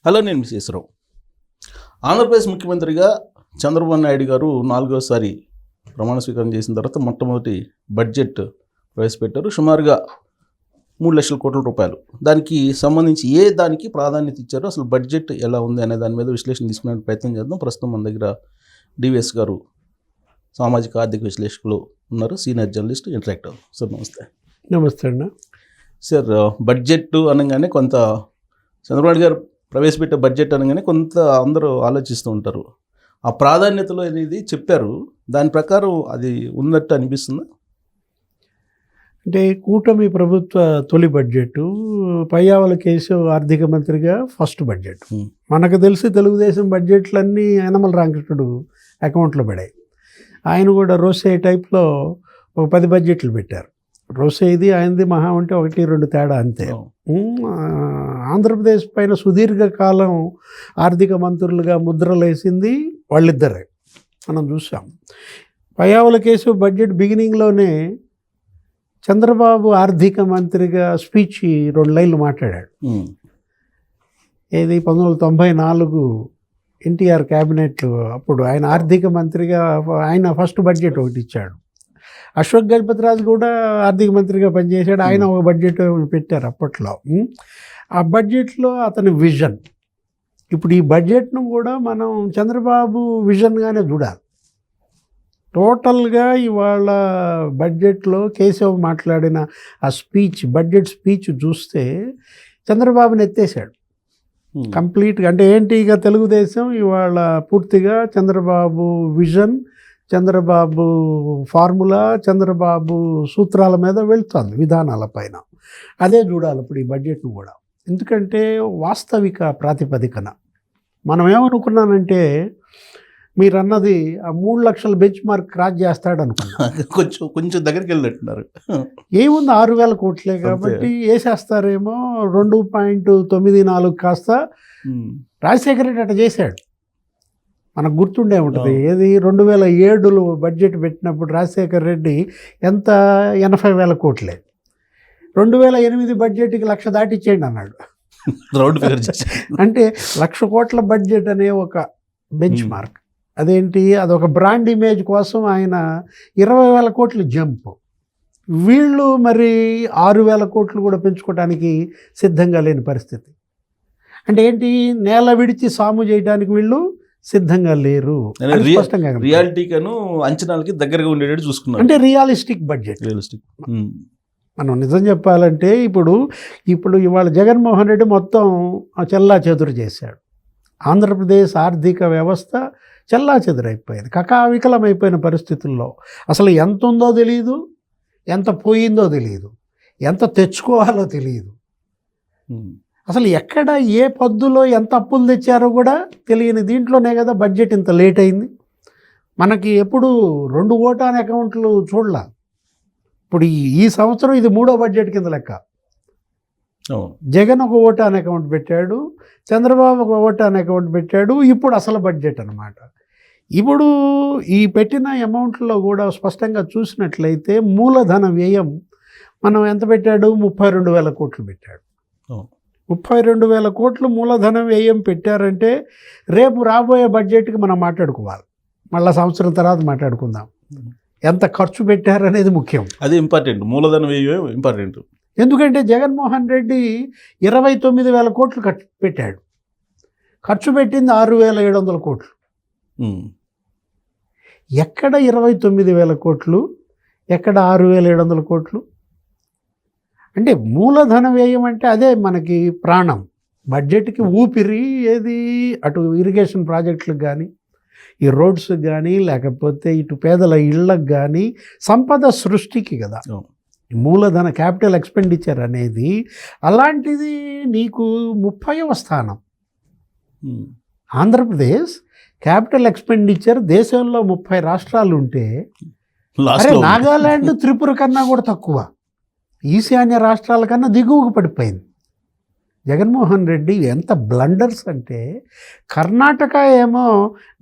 Hello, నేను విశ్వేశ్వరరావు. ఆంధ్రప్రదేశ్ ముఖ్యమంత్రిగా చంద్రబాబు నాయుడు గారు 4వసారి ప్రమాణ స్వీకారం చేసిన తర్వాత మొట్టమొదటి బడ్జెట్ ప్రవేశపెట్టారు. సుమారుగా 3 లక్షల కోట్ల రూపాయలు. దానికి సంబంధించి దానికి ప్రాధాన్యత ఇచ్చారు, అసలు బడ్జెట్ ఎలా ఉంది అనే దాని మీద విశ్లేషణ తీసుకునే ప్రయత్నం చేద్దాం. ప్రస్తుతం మన దగ్గర డివిఎస్ గారు సామాజిక ఆర్థిక విశ్లేషకులు ఉన్నారు, సీనియర్ జర్నలిస్ట్, ఇంటరాక్టివ్. సార్ నమస్తే. నమస్తే అన్న. సార్, బడ్జెట్ అనగానే కొంత చంద్రబాబు నాయుడు గారు ప్రవేశపెట్టే బడ్జెట్ అనగానే కొంత అందరూ ఆలోచిస్తూ ఉంటారు. ఆ ప్రాధాన్యతలు అనేది చెప్పారు, దాని ప్రకారం అది ఉన్నట్టు అనిపిస్తుందా? అంటే కూటమి ప్రభుత్వ తొలి బడ్జెట్, పయ్యావుల కేశవ్ ఆర్థిక మంత్రిగా ఫస్ట్ బడ్జెట్. మనకు తెలిసి తెలుగుదేశం బడ్జెట్లన్నీ యనమల రామకృష్ణుడు అకౌంట్లో పడాయి. ఆయన కూడా రోసే టైప్లో ఒక 10 బడ్జెట్లు పెట్టారు. రోసేది ఆయనది మహా ఉంటే 1-2 తేడా అంతే. ఆంధ్రప్రదేశ్ పైన సుదీర్ఘకాలం ఆర్థిక మంత్రులుగా ముద్రలేసింది వాళ్ళిద్దరే, మనం చూసాం. పయ్యావుల కేశవ్ బడ్జెట్ బిగినింగ్లోనే చంద్రబాబు ఆర్థిక మంత్రిగా స్పీచ్ 2 లైన్లు మాట్లాడాడు. ఏది 1994 ఎన్టీఆర్ క్యాబినెట్ అప్పుడు ఆయన ఆర్థిక మంత్రిగా ఆయన ఫస్ట్ బడ్జెట్ ఒకటి ఇచ్చాడు. అశోక్ గజపతిరాజు కూడా ఆర్థిక మంత్రిగా పనిచేశాడు, ఆయన ఒక బడ్జెట్ పెట్టారు అప్పట్లో. ఆ బడ్జెట్లో అతని విజన్, ఇప్పుడు ఈ బడ్జెట్ను కూడా మనం చంద్రబాబు విజన్గానే చూడాలి. టోటల్గా ఇవాళ బడ్జెట్లో కేశవ్ మాట్లాడిన ఆ స్పీచ్, బడ్జెట్ స్పీచ్ చూస్తే చంద్రబాబుని ఎత్తేసాడు కంప్లీట్గా. అంటే ఏంటి, ఇక తెలుగుదేశం ఇవాళ పూర్తిగా చంద్రబాబు విజన్, చంద్రబాబు ఫార్ములా, చంద్రబాబు సూత్రాల మీద వెళ్తుంది, విధానాల పైన. అదే చూడాలి ఇప్పుడు ఈ బడ్జెట్ను కూడా. ఎందుకంటే వాస్తవిక ప్రాతిపదికన మనం ఏమనుకున్నానంటే, మీరు అన్నది ఆ 3 లక్షల బెంచ్ మార్క్ క్రాస్ చేస్తాడు అనుకున్నా. కొంచెం దగ్గరికి వెళ్ళినట్టున్నారు. ఏముంది, 6,000 కోట్లే కాబట్టి వేసేస్తారేమో. 2.94 కాస్త రాజశేఖర రెడ్డి అట్లా చేశాడు, మనకు గుర్తుండే ఉంటుంది. ఏది 2007లో బడ్జెట్ పెట్టినప్పుడు రాజశేఖర రెడ్డి ఎంత 80,000 కోట్లే. 2008 బడ్జెట్కి 1,00,000 దాటిచ్చేయండి అన్నాడు. అంటే 1,00,000 కోట్ల బడ్జెట్ అనే ఒక బెంచ్ మార్క్. అదేంటి, అదొక బ్రాండ్ ఇమేజ్ కోసం ఆయన 20,000 కోట్లు జంప్. వీళ్ళు మరి 6,000 కోట్లు కూడా పెంచుకోవడానికి సిద్ధంగా లేని పరిస్థితి. అంటే ఏంటి, నేల విడిచి సాము చేయడానికి వీళ్ళు సిద్ధంగా లేరు. రియాలిటీకను అంచనాలకి దగ్గరగా ఉండేటట్టు చూసుకున్నారు. అంటే రియలిస్టిక్ బడ్జెట్. మనం నిజం చెప్పాలంటే ఇప్పుడు ఇవాళ జగన్మోహన్ రెడ్డి మొత్తం చెల్లా చెదురు చేశాడు. ఆంధ్రప్రదేశ్ ఆర్థిక వ్యవస్థ చెల్లా చెదురైపోయింది, కకావికలమైపోయిన పరిస్థితుల్లో అసలు ఎంత ఉందో తెలియదు, ఎంత పోయిందో తెలియదు, ఎంత తెచ్చుకోవాలో తెలియదు. అసలు ఎక్కడ ఏ పద్దులో ఎంత అప్పులు తెచ్చారో కూడా తెలియని దీంట్లోనే కదా బడ్జెట్ ఇంత లేట్ అయింది. మనకి ఎప్పుడు 2 ఓటాన్ అకౌంట్లు చూడాల. ఇప్పుడు ఈ సంవత్సరం ఇది 3వ బడ్జెట్ కింద లెక్క. జగన్ ఒక ఓటాన్ అకౌంట్ పెట్టాడు, చంద్రబాబు ఒక ఓటాన్ అకౌంట్ పెట్టాడు. ఇప్పుడు అసలు బడ్జెట్ అన్నమాట. ఇప్పుడు ఈ పెట్టిన అమౌంట్లో కూడా స్పష్టంగా చూసినట్లయితే మూలధన వ్యయం మనం ఎంత పెట్టాడు, 32,000 కోట్లు పెట్టాడు. 32,000 కోట్లు మూలధన వ్యయం పెట్టారంటే రేపు రాబోయే బడ్జెట్కి మనం మాట్లాడుకోవాలి, మళ్ళీ సంవత్సరం తర్వాత మాట్లాడుకుందాం. ఎంత ఖర్చు పెట్టారనేది ముఖ్యం, అది ఇంపార్టెంట్. మూలధన వ్యయం ఇంపార్టెంట్. ఎందుకంటే జగన్మోహన్ రెడ్డి 29,000 కోట్లు పెట్టాడు, ఖర్చు పెట్టింది 6,700 కోట్లు. ఎక్కడ 29,000 కోట్లు, ఎక్కడ 6,700 కోట్లు? అంటే మూలధన వ్యయం అంటే అదే మనకి ప్రాణం, బడ్జెట్కి ఊపిరి. ఏది, అటు ఇరిగేషన్ ప్రాజెక్టులకు కానీ, ఈ రోడ్స్కి కానీ, లేకపోతే ఇటు పేదల ఇళ్ళకు కానీ, సంపద సృష్టికి కదా మూలధన క్యాపిటల్ ఎక్స్పెండిచర్ అనేది. అలాంటిది నీకు 30వ స్థానం ఆంధ్రప్రదేశ్ క్యాపిటల్ ఎక్స్పెండిచర్. దేశంలో 30 రాష్ట్రాలు ఉంటే నాగాల్యాండ్, త్రిపుర కన్నా కూడా తక్కువ, ఈశాన్య రాష్ట్రాల కన్నా దిగువకు పడిపోయింది. జగన్మోహన్ రెడ్డి ఎంత బ్లండర్స్ అంటే, కర్ణాటక ఏమో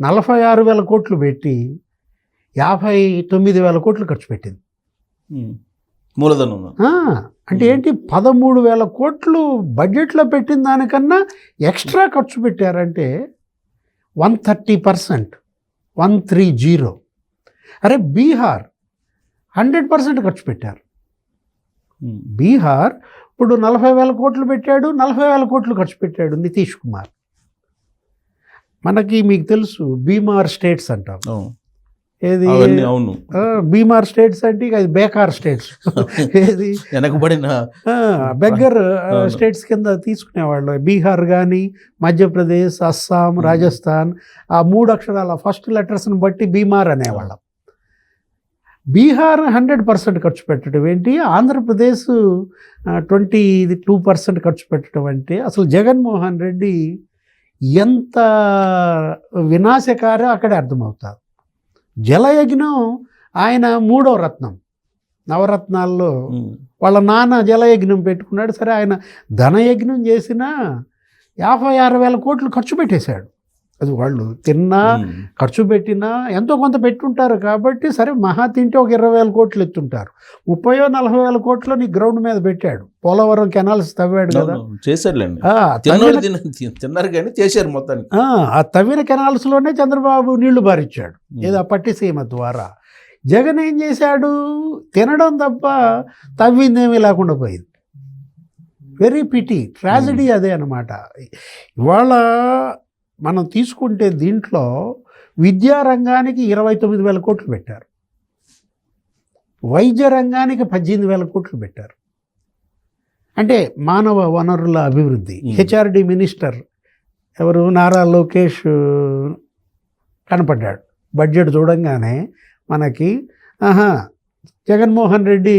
46,000 కోట్లు పెట్టి 59,000 కోట్లు ఖర్చు పెట్టింది మూలధనం. అంటే ఏంటి 13,000 కోట్లు బడ్జెట్లో పెట్టిన దానికన్నా ఎక్స్ట్రా ఖర్చు పెట్టారంటే 130%, 130. అరే బీహార్ 100% ఖర్చు పెట్టారు. బీహార్ ఇప్పుడు 40,000 కోట్లు పెట్టాడు, 40,000 కోట్లు ఖర్చు పెట్టాడు నితీష్ కుమార్. మనకి మీకు తెలుసు బీమార్ స్టేట్స్ అంటాం. ఏది అవును, బీమార్ స్టేట్స్ అంటే ఇక అది బేకార్ స్టేట్స్. ఏది వెనకబడిన బెగ్గర్ స్టేట్స్ కింద తీసుకునేవాళ్ళు. బీహార్ కానీ, మధ్యప్రదేశ్, అస్సాం, రాజస్థాన్, ఆ 3 అక్షరాల ఫస్ట్ లెటర్స్ని బట్టి బీమార్ అనేవాళ్ళం. బీహార్ 100% ఖర్చు పెట్టడం ఏంటి, ఆంధ్రప్రదేశ్ 22% ఖర్చు పెట్టడం అంటే అసలు జగన్మోహన్ రెడ్డి ఎంత వినాశకారో అక్కడే అర్థమవుతారు. జలయజ్ఞం ఆయన 3వ రత్నం, నవరత్నాల్లో వాళ్ళ నాన్న జలయజ్ఞం పెట్టుకున్నాడు. సరే ఆయన ధనయజ్ఞం చేసినా 56,000 కోట్లు ఖర్చు పెట్టేశాడు. అది వాళ్ళు తిన్నా ఖర్చు పెట్టినా ఎంతో కొంత పెట్టుంటారు కాబట్టి సరే మహా తింటే ఒక 20,000 కోట్లు ఎత్తుంటారు. 30,000-40,000 కోట్లు నీ గ్రౌండ్ మీద పెట్టాడు. పోలవరం కెనాల్స్ తవ్వాడు కదా, చేశారులేండి. తిన్నారు కానీ చేశారు మొత్తానికి. ఆ తవ్విన కెనాల్స్లోనే చంద్రబాబు నీళ్లు బారిచ్చాడు, ఏదో పట్టిసీమ ద్వారా. జగన్ ఏం చేశాడు, తినడం తప్ప తవ్విందేమీ లేకుండా పోయింది. వెరీ పిటీ, ట్రాజడీ అదే అన్నమాట. ఇవాళ మనం తీసుకుంటే దీంట్లో విద్యారంగానికి 29,000 కోట్లు పెట్టారు, వైద్య రంగానికి 18,000 కోట్లు పెట్టారు. అంటే మానవ వనరుల అభివృద్ధి హెచ్ఆర్డి మినిస్టర్ ఎవరు, నారా లోకేష్ కనపడ్డాడు. బడ్జెట్ చూడంగానే మనకి జగన్మోహన్ రెడ్డి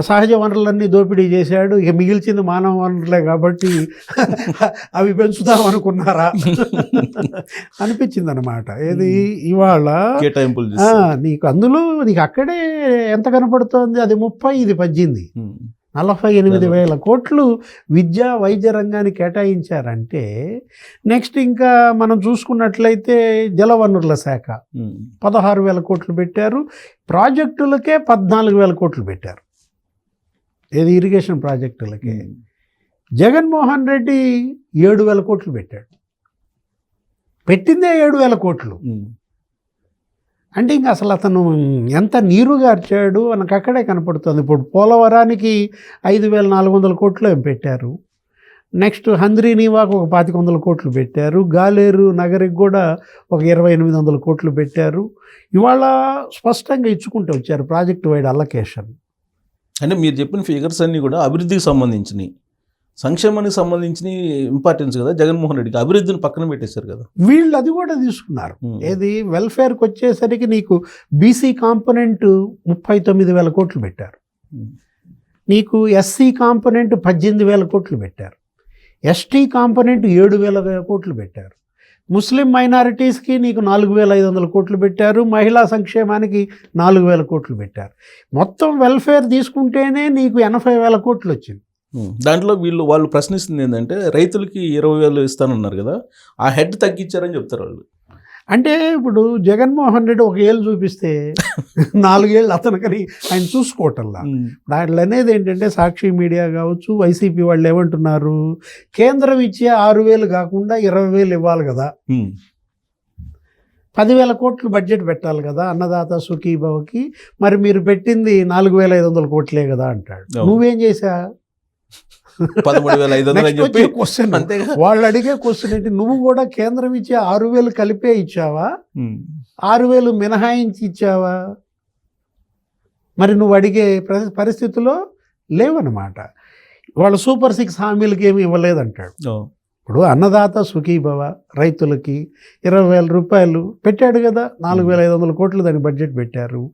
సహజ వనరులన్నీ దోపిడీ చేశాడు, ఇక మిగిల్చింది మానవ వనరులే కాబట్టి అవి పెంచుదాం అనుకున్నారా అనిపించింది అనమాట. ఏది ఇవాళ నీకు అందులో నీకు అక్కడే ఎంత కనపడుతోంది, అది 30, ఇది 18, 48,000 కోట్లు విద్యా వైద్య రంగానికి కేటాయించారంటే. నెక్స్ట్ ఇంకా మనం చూసుకున్నట్లయితే జలవనరుల శాఖ 16,000 కోట్లు పెట్టారు, ప్రాజెక్టులకే 14,000 కోట్లు పెట్టారు, ఏది ఇరిగేషన్ ప్రాజెక్టులకే. జగన్మోహన్ రెడ్డి 7,000 కోట్లు పెట్టాడు, పెట్టిందే 7,000 కోట్లు. అంటే ఇంకా అసలు అతను ఎంత నీరు గార్చాడు మనకు అక్కడే కనపడుతుంది. ఇప్పుడు పోలవరానికి 5,400 కోట్లు ఏం పెట్టారు, నెక్స్ట్ హంద్రీనీవాకు ఒక 2,500 కోట్లు పెట్టారు, గాలేరు నగరికి కూడా ఒక 2,800 కోట్లు పెట్టారు. ఇవాళ స్పష్టంగా ఇచ్చుకుంటూ వచ్చారు ప్రాజెక్ట్ వైడ్ అలొకేషన్. అంటే మీరు చెప్పిన ఫిగర్స్ అన్నీ కూడా అభివృద్ధికి సంబంధించినవి, సంక్షేమానికి సంబంధించిన ఇంపార్టెన్స్ కదా. జగన్మోహన్ రెడ్డికి అభివృద్ధిని పక్కన పెట్టేశారు కదా వీళ్ళు. అది కూడా తీసుకున్నారు. ఏది వెల్ఫేర్కి వచ్చేసరికి నీకు బీసీ కాంపోనెంట్ 39,000 కోట్లు పెట్టారు, నీకు ఎస్సీ కాంపోనెంట్ 18,000 కోట్లు పెట్టారు, ఎస్టీ కాంపోనెంట్ 7,000 కోట్లు పెట్టారు, ముస్లిం మైనారిటీస్కి నీకు 4,500 కోట్లు పెట్టారు, మహిళా సంక్షేమానికి 4,000 కోట్లు పెట్టారు. మొత్తం వెల్ఫేర్ తీసుకుంటేనే నీకు 80,000 కోట్లు వచ్చింది. దాంట్లో వాళ్ళు ప్రశ్నిస్తుంది ఏంటంటే రైతులకి 20,000 ఇస్తానన్నారు కదా, ఆ హెడ్ తగ్గించారని చెప్తారు వాళ్ళు. అంటే ఇప్పుడు జగన్మోహన్ రెడ్డి ఒక ఏళ్ళు చూపిస్తే 4 ఏళ్ళు అతనికని ఆయన చూసుకోవటంలా. దాంట్లో అనేది ఏంటంటే సాక్షి మీడియా కావచ్చు, వైసీపీ వాళ్ళు ఏమంటున్నారు, కేంద్రం ఇచ్చే 6,000 కాకుండా 20,000 ఇవ్వాలి కదా, 10,000 కోట్లు బడ్జెట్ పెట్టాలి కదా అన్నదాత సుఖీభవకి, మరి మీరు పెట్టింది 4,500 కోట్లే కదా అంటాడు. నువ్వేం చేశా? 13,500 క్వశ్చన్, వాళ్ళు అడిగే క్వశ్చన్ ఏంటి, నువ్వు కూడా కేంద్రం ఇచ్చే 6,000 కలిపే ఇచ్చావా, 6,000 మినహాయించి ఇచ్చావా? మరి నువ్వు అడిగే పరిస్థితుల్లో లేవన్నమాట. వాళ్ళు సూపర్ 6 హామీలకి ఏమి ఇవ్వలేదంటాడు. ఇప్పుడు అన్నదాత సుఖీభవ రైతులకి 20,000 రూపాయలు పెట్టాడు కదా, 4,500 కోట్లు దానికి బడ్జెట్ పెట్టారు.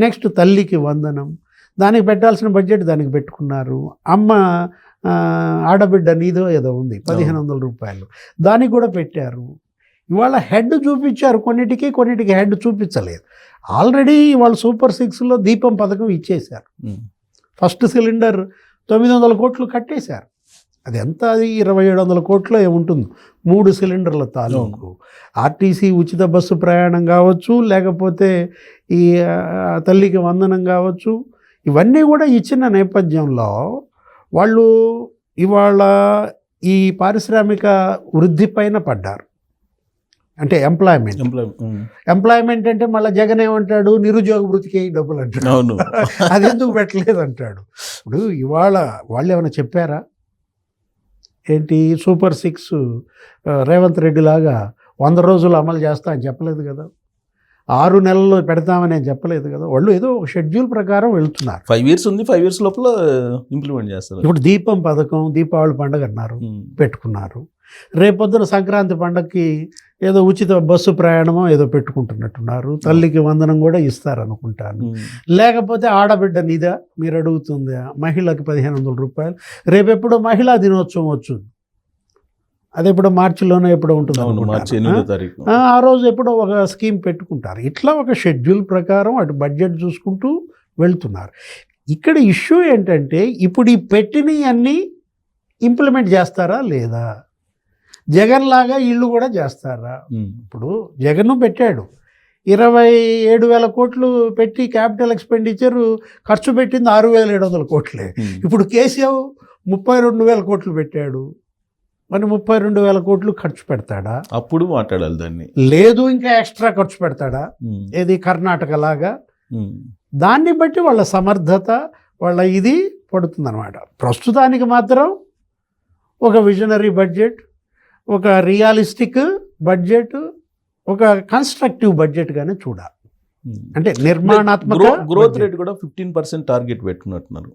నెక్స్ట్ తల్లికి వందనం, దానికి పెట్టాల్సిన బడ్జెట్ దానికి పెట్టుకున్నారు. అమ్మ ఆడబిడ్డ నీదో ఏదో ఉంది 1,500 రూపాయలు, దానికి కూడా పెట్టారు. ఇవాళ హెడ్ చూపించారు కొన్నిటికి హెడ్ చూపించలేదు. ఆల్రెడీ వాళ్ళు సూపర్ 6లో దీపం పథకం ఇచ్చేశారు. ఫస్ట్ సిలిండర్ 900 కోట్లు కట్టేశారు. అది ఎంత, అది 2,700 కోట్లు ఏముంటుంది 3 సిలిండర్ల తాలూకు. ఆర్టీసీ ఉచిత బస్సు ప్రయాణం కావచ్చు, లేకపోతే ఈ తల్లికి వందనం కావచ్చు, ఇవన్నీ కూడా ఇచ్చిన నేపథ్యంలో వాళ్ళు ఇవాళ ఈ పారిశ్రామిక వృద్ధి పైన పడ్డారు. అంటే ఎంప్లాయ్మెంట్ అంటే మళ్ళీ జగన్ ఏమంటాడు, నిరుద్యోగ వృత్తికి డబ్బులు అంటాడు. అవును. అది ఎందుకు పెట్టలేదు అంటాడు. ఇప్పుడు ఇవాళ వాళ్ళు ఏమైనా చెప్పారా ఏంటి, సూపర్ 6 రేవంత్ రెడ్డి లాగా 100 రోజులు అమలు చేస్తా అని చెప్పలేదు కదా, 6 నెలల్లో పెడతామని అని చెప్పలేదు కదా. వాళ్ళు ఏదో ఒక షెడ్యూల్ ప్రకారం వెళ్తున్నారు. 5 years ఉంది, 5 years లోపల ఇంప్లిమెంట్ చేస్తారు. ఇప్పుడు దీపం పథకం, దీపావళి పండుగ అన్నారు, పెట్టుకున్నారు. రేపొద్దున సంక్రాంతి పండగకి ఏదో ఉచిత బస్సు ప్రయాణమో ఏదో పెట్టుకుంటున్నట్టున్నారు. తల్లికి వందనం కూడా ఇస్తారనుకుంటాను. లేకపోతే ఆడబిడ్డ నిదా మీరు అడుగుతుంది, మహిళకి 1500 రూపాయలు. రేపెప్పుడో మహిళా దినోత్సవం వచ్చింది, అది ఎప్పుడో మార్చిలోనే ఎప్పుడో ఉంటుంది, మార్చి 8వ తారీఖు. ఆ రోజు ఎప్పుడో ఒక స్కీమ్ పెట్టుకుంటారు. ఇట్లా ఒక షెడ్యూల్ ప్రకారం అటు బడ్జెట్ చూసుకుంటూ వెళ్తున్నారు. ఇక్కడ ఇష్యూ ఏంటంటే ఇప్పుడు ఈ పెట్టినవి అన్నీ ఇంప్లిమెంట్ చేస్తారా లేదా, జగన్ లాగా ఇళ్ళు కూడా చేస్తారా. ఇప్పుడు జగన్ పెట్టాడు 27,000 కోట్లు పెట్టి క్యాపిటల్ ఎక్స్పెండిచర్ ఖర్చు పెట్టింది 6,700 కోట్లే. ఇప్పుడు కేసీఆర్ 32,000 కోట్లు పెట్టాడు, మరి 32,000 కోట్లు ఖర్చు పెడతాడా? అప్పుడు మాట్లాడాలి దాన్ని. లేదు ఇంకా ఎక్స్ట్రా ఖర్చు పెడతాడా, ఏది కర్ణాటక లాగా? దాన్ని బట్టి వాళ్ళ సమర్థత, వాళ్ళ ఇది పడుతుందన్నమాట. ప్రస్తుతానికి మాత్రం ఒక విజనరీ బడ్జెట్, ఒక రియలిస్టిక్ బడ్జెట్, ఒక కన్స్ట్రక్టివ్ బడ్జెట్గానే చూడాలి. అంటే నిర్మాణాత్మక గ్రోత్ రేట్ కూడా 15% టార్గెట్ పెట్టుకున్నట్టున్నారు.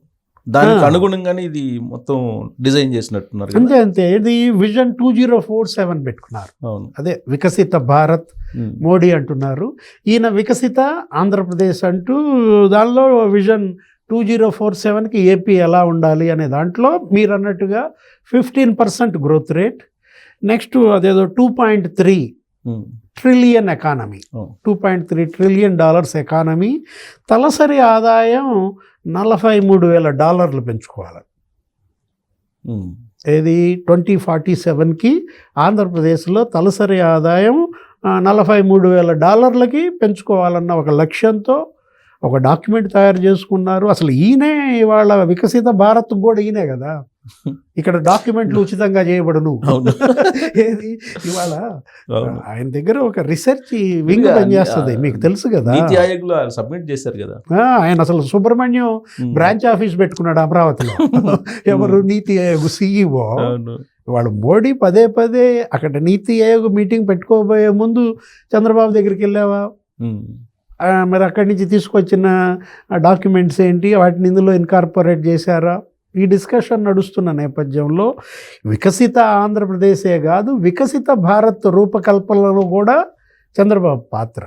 దానికి అనుగుణంగానే ఇది మొత్తం డిజైన్ చేసినట్టున్నారు. అంతే. ఇది విజన్ 2047 పెట్టుకున్నారు. అవును, అదే వికసిత భారత్ మోడీ అంటున్నారు. ఈయన వికసిత ఆంధ్రప్రదేశ్ అంటూ దానిలో విజన్ 2047కి ఏపీ ఎలా ఉండాలి అనే దాంట్లో మీరు అన్నట్టుగా 15% గ్రోత్ రేట్. నెక్స్ట్ అదేదో $2.3 ట్రిలియన్ ఎకానమీ, $2.3 ట్రిలియన్ ఎకానమీ. తలసరి ఆదాయం $43,000 పెంచుకోవాలి. ఏది 2047కి ఆంధ్రప్రదేశ్లో తలసరి ఆదాయం $43,000 పెంచుకోవాలన్న ఒక లక్ష్యంతో ఒక డాక్యుమెంట్ తయారు చేసుకున్నారు. అసలు ఈయనే ఇవాళ వికసిత భారత్ కూడా ఈయనే కదా, ఇక్కడ డాక్యుమెంట్లు ఉచితంగా చేయబడును. ఏది ఇవాళ ఆయన దగ్గర ఒక రీసెర్చ్ వింగ్ పనిచేస్తుంది, మీకు తెలుసు కదా. నీతి ఆయోగ్లో సబ్మిట్ చేశారు కదా ఆయన. అసలు సుబ్రహ్మణ్యం బ్రాంచ్ ఆఫీస్ పెట్టుకున్నాడు అమరావతిలో. ఎవరు? నీతి ఆయోగ్ CEO. వాళ్ళు మోడీ పదే అక్కడ నీతి ఆయోగ్ మీటింగ్ పెట్టుకోబోయే ముందు చంద్రబాబు దగ్గరికి వెళ్ళావా? మరి అక్కడి నుంచి తీసుకొచ్చిన డాక్యుమెంట్స్ ఏంటి, వాటిని ఇందులో ఇన్కార్పొరేట్ చేశారా? ఈ డిస్కషన్ నడుస్తున్న నేపథ్యంలో వికసిత ఆంధ్రప్రదేశే కాదు, వికసిత భారత్ రూపకల్పనలో కూడా చంద్రబాబు పాత్ర.